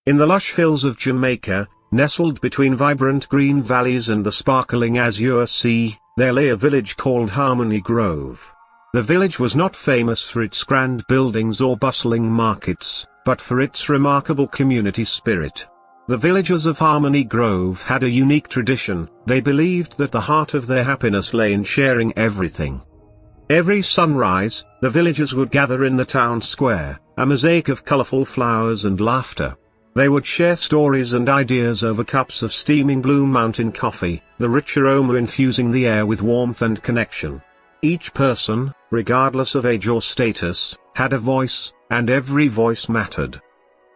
In the lush hills of Jamaica, nestled between vibrant green valleys and the sparkling azure sea, there lay a village called Harmony Grove. The village was not famous for its grand buildings or bustling markets, but for its remarkable community spirit. The villagers of Harmony Grove had a unique tradition. They believed that the heart of their happiness lay in sharing everything. Every sunrise, the villagers would gather in the town square, a mosaic of colorful flowers and laughter. They would share stories and ideas over cups of steaming Blue Mountain coffee, the rich aroma infusing the air with warmth and connection. Each person, regardless of age or status, had a voice, and every voice mattered.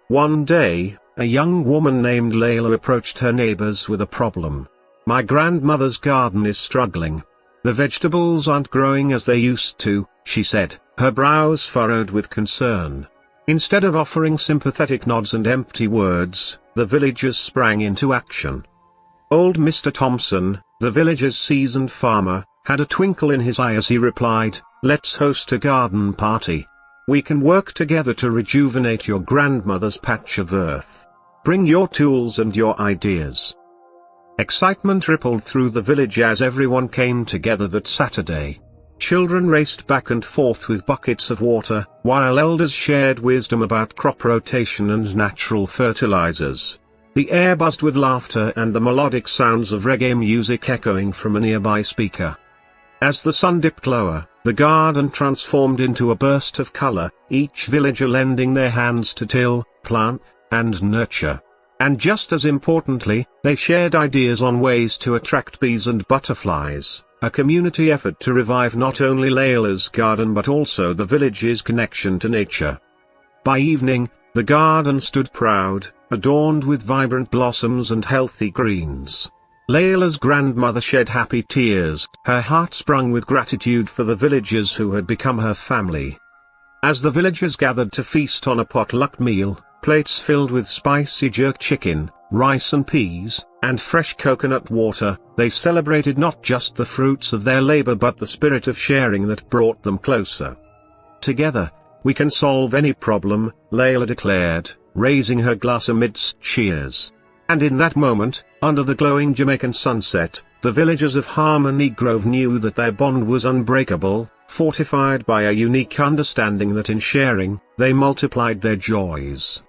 One day, a young woman named Layla approached her neighbors with a problem. "My grandmother's garden is struggling. The vegetables aren't growing as they used to," she said, her brows furrowed with concern. Instead of offering sympathetic nods and empty words, the villagers sprang into action. Old Mr. Thompson, the village's seasoned farmer, had a twinkle in his eye as he replied, "Let's host a garden party. We can work together to rejuvenate your grandmother's patch of earth. Bring your tools and your ideas." Excitement rippled through the village as everyone came together that Saturday. Children raced back and forth with buckets of water, while elders shared wisdom about crop rotation and natural fertilizers. The air buzzed with laughter and the melodic sounds of reggae music echoing from a nearby speaker. As the sun dipped lower, the garden transformed into a burst of color, each villager lending their hands to till, plant, and nurture. And just as importantly, they shared ideas on ways to attract bees and butterflies, a community effort to revive not only Layla's garden but also the village's connection to nature. By evening, the garden stood proud, adorned with vibrant blossoms and healthy greens. Layla's grandmother shed happy tears, her heart sprung with gratitude for the villagers who had become her family. As the villagers gathered to feast on a potluck meal, plates filled with spicy jerk chicken, rice and peas, and fresh coconut water, they celebrated not just the fruits of their labor but the spirit of sharing that brought them closer. "Together, we can solve any problem," Layla declared, raising her glass amidst cheers. And in that moment, under the glowing Jamaican sunset, the villagers of Harmony Grove knew that their bond was unbreakable, fortified by a unique understanding that in sharing, they multiplied their joys.